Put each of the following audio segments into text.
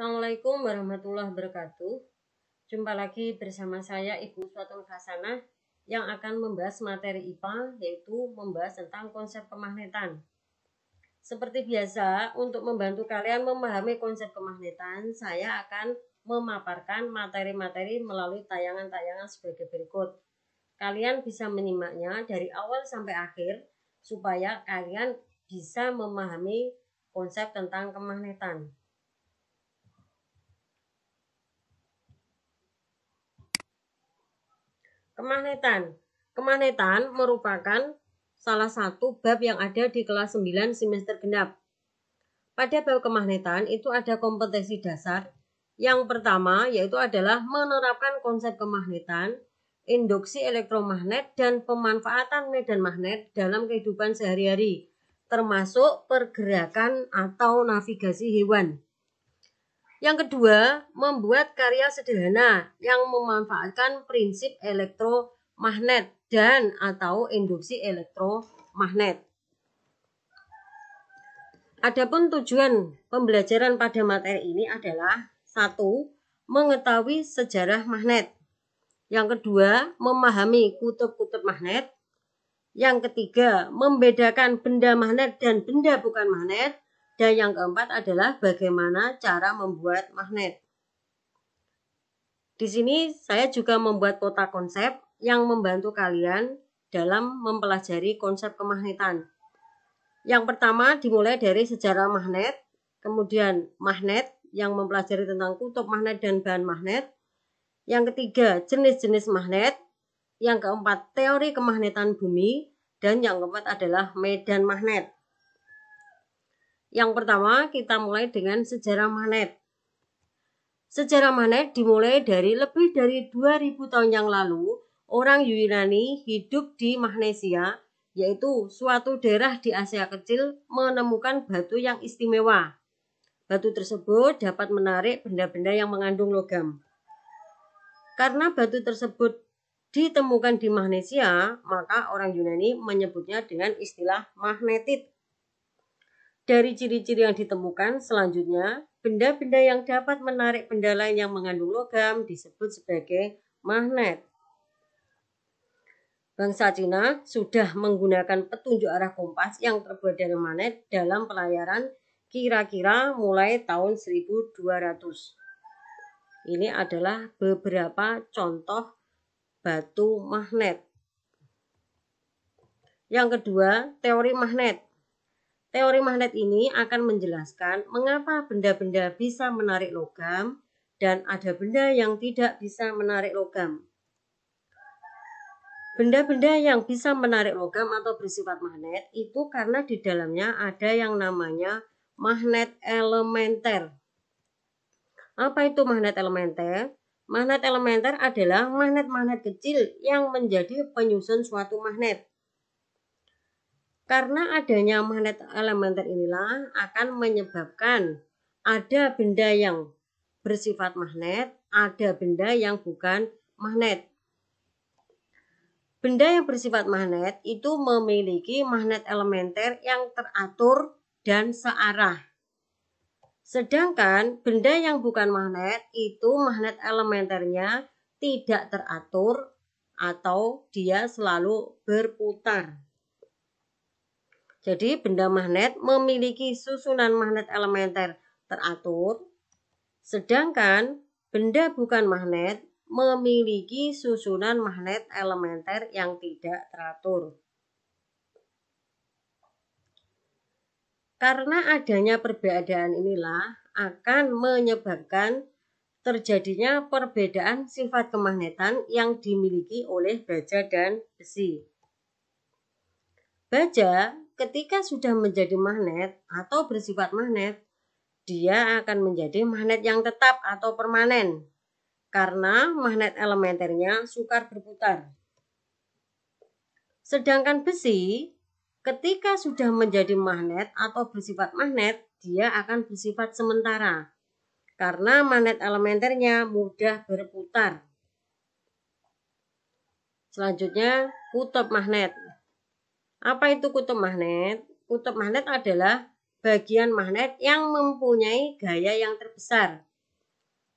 Assalamualaikum warahmatullahi wabarakatuh. Jumpa lagi bersama saya Ibu Suatun Hasanah yang akan membahas materi IPA, yaitu membahas tentang konsep kemagnetan. Seperti biasa, untuk membantu kalian memahami konsep kemagnetan, saya akan memaparkan materi-materi melalui tayangan-tayangan sebagai berikut. Kalian bisa menyimaknya dari awal sampai akhir supaya kalian bisa memahami konsep tentang kemagnetan. Kemagnetan merupakan salah satu bab yang ada di kelas 9 semester genap. Pada bab kemagnetan itu ada kompetensi dasar. Yang pertama yaitu adalah menerapkan konsep kemagnetan, induksi elektromagnet, dan pemanfaatan medan magnet dalam kehidupan sehari-hari, termasuk pergerakan atau navigasi hewan. Yang kedua, membuat karya sederhana yang memanfaatkan prinsip elektromagnet dan atau induksi elektromagnet. Adapun tujuan pembelajaran pada materi ini adalah 1. Mengetahui sejarah magnet. Yang kedua, memahami kutub-kutub magnet. Yang ketiga, membedakan benda magnet dan benda bukan magnet. Dan yang keempat adalah bagaimana cara membuat magnet. Di sini saya juga membuat peta konsep yang membantu kalian dalam mempelajari konsep kemagnetan. Yang pertama dimulai dari sejarah magnet, kemudian magnet yang mempelajari tentang kutub magnet dan bahan magnet. Yang ketiga, jenis-jenis magnet. Yang keempat, teori kemagnetan bumi. Dan yang keempat adalah medan magnet. Yang pertama, kita mulai dengan sejarah magnet. Sejarah magnet dimulai dari lebih dari 2000 tahun yang lalu. Orang Yunani hidup di Magnesia, yaitu suatu daerah di Asia Kecil, menemukan batu yang istimewa. Batu tersebut dapat menarik benda-benda yang mengandung logam. Karena batu tersebut ditemukan di Magnesia, maka orang Yunani menyebutnya dengan istilah magnetit. Dari ciri-ciri yang ditemukan selanjutnya, benda-benda yang dapat menarik benda lain yang mengandung logam disebut sebagai magnet. Bangsa Cina sudah menggunakan petunjuk arah kompas yang terbuat dari magnet dalam pelayaran kira-kira mulai tahun 1200. Ini adalah beberapa contoh batu magnet. Yang kedua, teori magnet. Teori magnet ini akan menjelaskan mengapa benda-benda bisa menarik logam dan ada benda yang tidak bisa menarik logam. Benda-benda yang bisa menarik logam atau bersifat magnet itu karena di dalamnya ada yang namanya magnet elementer. Apa itu magnet elementer? Magnet elementer adalah magnet-magnet kecil yang menjadi penyusun suatu magnet. Karena adanya magnet elementer inilah akan menyebabkan ada benda yang bersifat magnet, ada benda yang bukan magnet. Benda yang bersifat magnet itu memiliki magnet elementer yang teratur dan searah. Sedangkan benda yang bukan magnet itu magnet elementernya tidak teratur atau dia selalu berputar. Jadi benda magnet memiliki susunan magnet elementer teratur, sedangkan benda bukan magnet memiliki susunan magnet elementer yang tidak teratur. Karena adanya perbedaan inilah akan menyebabkan terjadinya perbedaan sifat kemagnetan yang dimiliki oleh baja dan besi. Baja ketika sudah menjadi magnet atau bersifat magnet, dia akan menjadi magnet yang tetap atau permanen karena magnet elementernya sukar berputar. Sedangkan besi ketika sudah menjadi magnet atau bersifat magnet, dia akan bersifat sementara karena magnet elementernya mudah berputar. Selanjutnya, kutub magnet. Apa itu kutub magnet? Kutub magnet adalah bagian magnet yang mempunyai gaya yang terbesar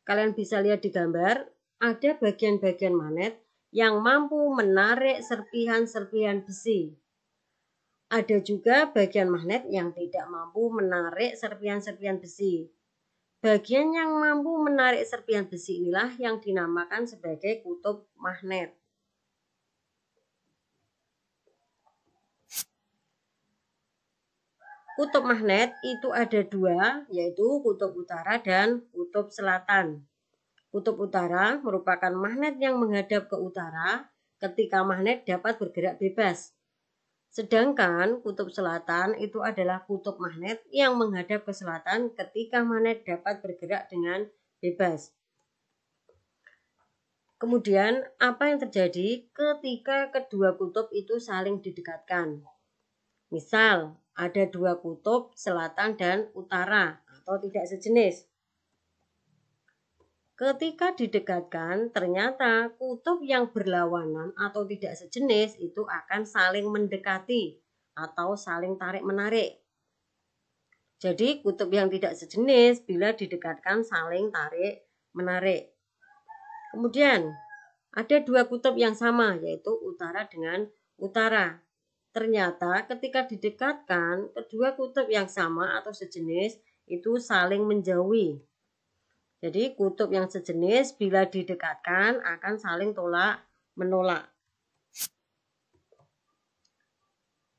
Kalian bisa lihat di gambar, ada bagian-bagian magnet yang mampu menarik serpihan-serpihan besi. Ada juga bagian magnet yang tidak mampu menarik serpihan-serpihan besi. Bagian yang mampu menarik serpihan besi inilah yang dinamakan sebagai kutub magnet. Kutub magnet itu ada dua, yaitu kutub utara dan kutub selatan. Kutub utara merupakan magnet yang menghadap ke utara ketika magnet dapat bergerak bebas. Sedangkan kutub selatan itu adalah kutub magnet yang menghadap ke selatan ketika magnet dapat bergerak dengan bebas. Kemudian, apa yang terjadi ketika kedua kutub itu saling didekatkan? Misal, ada dua kutub selatan dan utara atau tidak sejenis. Ketika didekatkan, ternyata kutub yang berlawanan atau tidak sejenis itu akan saling mendekati atau saling tarik-menarik. Jadi, kutub yang tidak sejenis bila didekatkan saling tarik-menarik. Kemudian, ada dua kutub yang sama, yaitu utara dengan utara. Ternyata ketika didekatkan, kedua kutub yang sama atau sejenis itu saling menjauhi. Jadi kutub yang sejenis bila didekatkan akan saling tolak-menolak.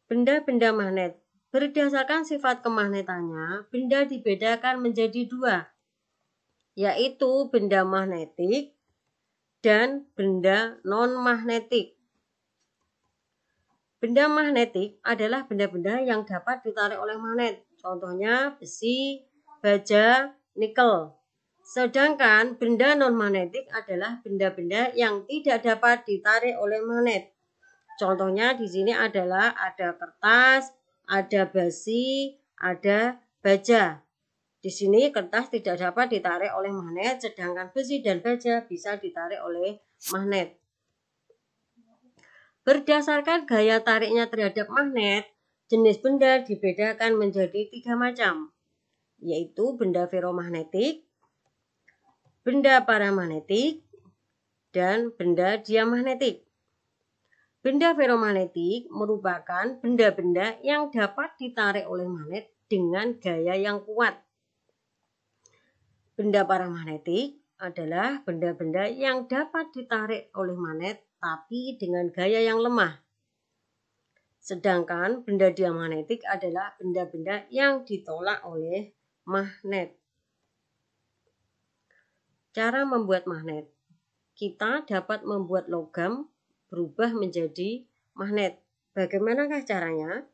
Benda-benda magnet. Berdasarkan sifat kemagnetannya, benda dibedakan menjadi dua, yaitu benda magnetik dan benda non-magnetik. Benda magnetik adalah benda-benda yang dapat ditarik oleh magnet. Contohnya besi, baja, nikel. Sedangkan benda non-magnetik adalah benda-benda yang tidak dapat ditarik oleh magnet. Contohnya di sini adalah ada kertas, ada besi, ada baja. Di sini kertas tidak dapat ditarik oleh magnet, sedangkan besi dan baja bisa ditarik oleh magnet. Berdasarkan gaya tariknya terhadap magnet, jenis benda dibedakan menjadi 3 macam, yaitu benda feromagnetik, benda paramagnetik, dan benda diamagnetik. Benda feromagnetik merupakan benda-benda yang dapat ditarik oleh magnet dengan gaya yang kuat. Benda paramagnetik adalah benda-benda yang dapat ditarik oleh magnet tapi dengan gaya yang lemah. Sedangkan benda diamagnetik adalah benda-benda yang ditolak oleh magnet. Cara membuat magnet. Kita dapat membuat logam berubah menjadi magnet. Bagaimanakah caranya?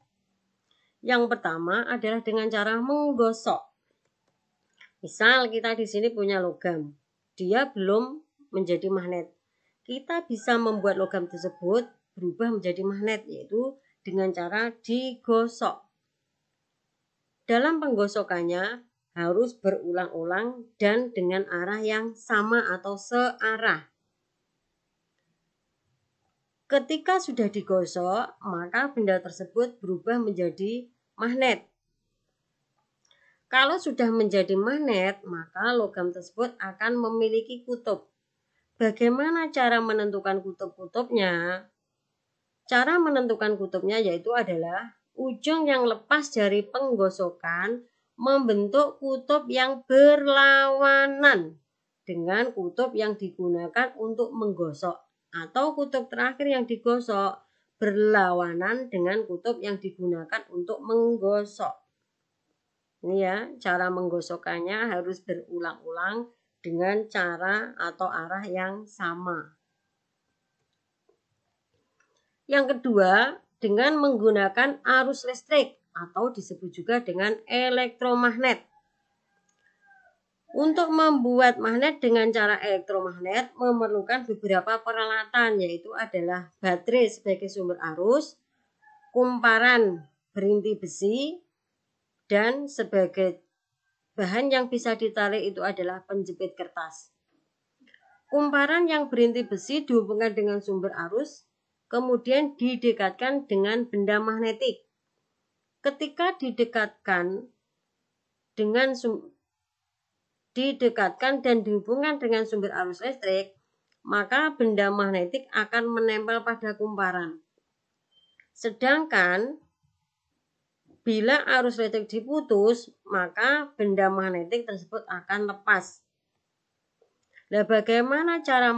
Yang pertama adalah dengan cara menggosok. Misal kita di sini punya logam, dia belum menjadi magnet. Kita bisa membuat logam tersebut berubah menjadi magnet, yaitu dengan cara digosok. Dalam penggosokannya harus berulang-ulang dan dengan arah yang sama atau searah. Ketika sudah digosok, maka benda tersebut berubah menjadi magnet. Kalau sudah menjadi magnet, maka logam tersebut akan memiliki kutub. Bagaimana cara menentukan kutub-kutubnya? Cara menentukan kutubnya yaitu adalah ujung yang lepas dari penggosokan membentuk kutub yang berlawanan dengan kutub yang digunakan untuk menggosok, atau kutub terakhir yang digosok berlawanan dengan kutub yang digunakan untuk menggosok. Ini ya, cara menggosokkannya harus berulang-ulang dengan cara atau arah yang sama. Yang kedua, dengan menggunakan arus listrik atau disebut juga dengan elektromagnet. Untuk membuat magnet dengan cara elektromagnet memerlukan beberapa peralatan, yaitu adalah baterai sebagai sumber arus, kumparan berinti besi, dan sebagai bahan yang bisa ditarik itu adalah penjepit kertas. Kumparan yang berinti besi dihubungkan dengan sumber arus, kemudian didekatkan dengan benda magnetik. Ketika didekatkan dengan didekatkan dan dihubungkan dengan sumber arus listrik, maka benda magnetik akan menempel pada kumparan. Sedangkan bila arus listrik diputus, maka benda magnetik tersebut akan lepas. Nah, bagaimana cara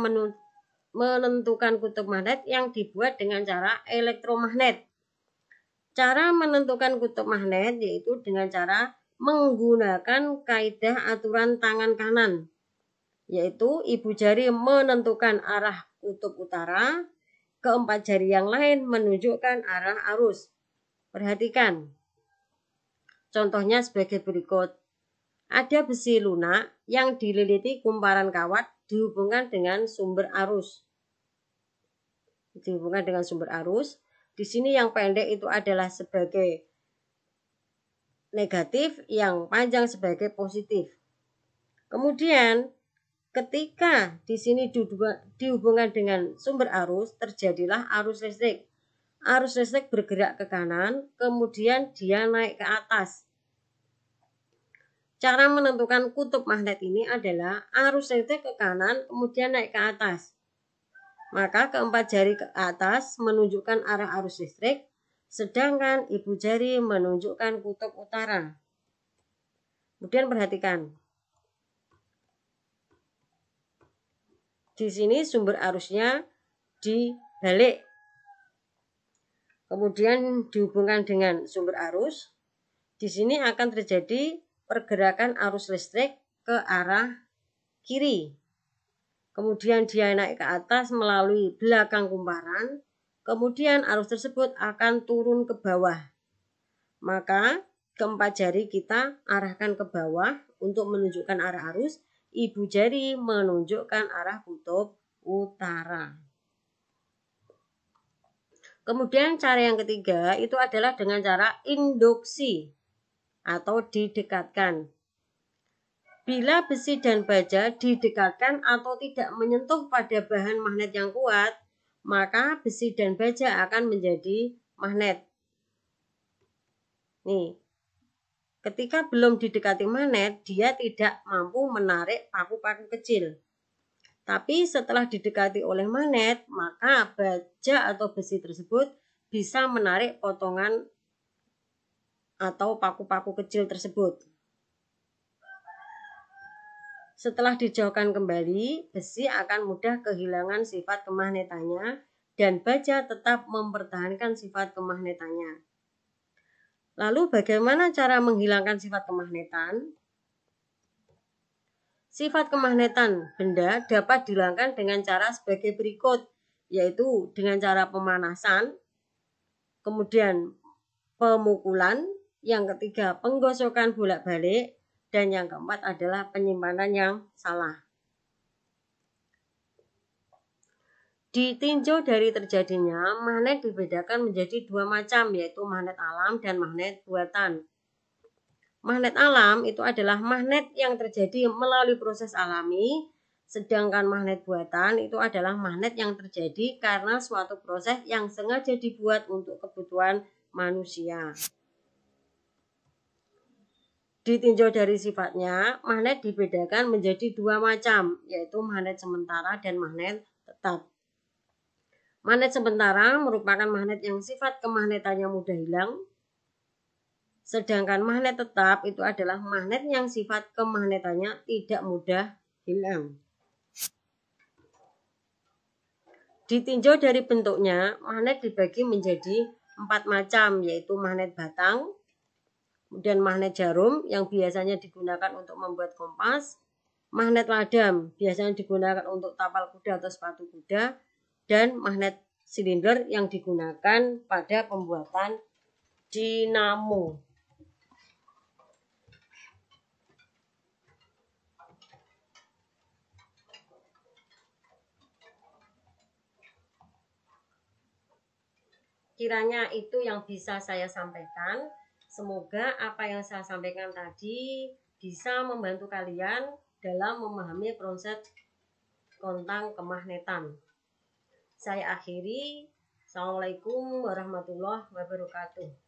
menentukan kutub magnet? Yang dibuat dengan cara elektromagnet. Cara menentukan kutub magnet yaitu dengan cara menggunakan kaidah aturan tangan kanan, yaitu ibu jari menentukan arah kutub utara, keempat jari yang lain menunjukkan arah arus. Perhatikan, contohnya sebagai berikut. Ada besi lunak yang dililiti kumparan kawat dihubungkan dengan sumber arus. Di sini yang pendek itu adalah sebagai negatif, yang panjang sebagai positif. Kemudian ketika di sini dihubungkan dengan sumber arus, terjadilah arus listrik. Arus listrik bergerak ke kanan, kemudian dia naik ke atas. Cara menentukan kutub magnet ini adalah arus listrik ke kanan, kemudian naik ke atas. Maka keempat jari ke atas menunjukkan arah arus listrik, sedangkan ibu jari menunjukkan kutub utara. Kemudian perhatikan. Di sini sumber arusnya dibalik. Kemudian dihubungkan dengan sumber arus. Di sini akan terjadi pergerakan arus listrik ke arah kiri. Kemudian dia naik ke atas melalui belakang kumparan. Kemudian arus tersebut akan turun ke bawah. Maka keempat jari kita arahkan ke bawah untuk menunjukkan arah arus. Ibu jari menunjukkan arah kutub utara. Kemudian cara yang ketiga itu adalah dengan cara induksi atau didekatkan. Bila besi dan baja didekatkan atau tidak menyentuh pada bahan magnet yang kuat, maka besi dan baja akan menjadi magnet. Nih, ketika belum didekati magnet, dia tidak mampu menarik paku-paku kecil. Tapi setelah didekati oleh magnet, maka baja atau besi tersebut bisa menarik potongan atau paku-paku kecil tersebut. Setelah dijauhkan kembali, besi akan mudah kehilangan sifat kemagnetannya dan baja tetap mempertahankan sifat kemagnetannya. Lalu bagaimana cara menghilangkan sifat kemagnetan? Sifat kemagnetan benda dapat dihilangkan dengan cara sebagai berikut, yaitu dengan cara pemanasan, kemudian pemukulan, yang ketiga penggosokan bolak-balik, dan yang keempat adalah penyimpanan yang salah. Ditinjau dari terjadinya, magnet dibedakan menjadi dua macam, yaitu magnet alam dan magnet buatan. Magnet alam itu adalah magnet yang terjadi melalui proses alami, sedangkan magnet buatan itu adalah magnet yang terjadi karena suatu proses yang sengaja dibuat untuk kebutuhan manusia. Ditinjau dari sifatnya, magnet dibedakan menjadi dua macam, yaitu magnet sementara dan magnet tetap. Magnet sementara merupakan magnet yang sifat kemagnetannya mudah hilang, sedangkan magnet tetap itu adalah magnet yang sifat kemagnetannya tidak mudah hilang. Ditinjau dari bentuknya, magnet dibagi menjadi 4 macam, yaitu magnet batang, kemudian magnet jarum yang biasanya digunakan untuk membuat kompas, magnet ladam biasanya digunakan untuk tapal kuda atau sepatu kuda, dan magnet silinder yang digunakan pada pembuatan dinamo. Kiranya itu yang bisa saya sampaikan. Semoga apa yang saya sampaikan tadi bisa membantu kalian dalam memahami konsep tentang kemagnetan. Saya akhiri. Assalamualaikum warahmatullahi wabarakatuh.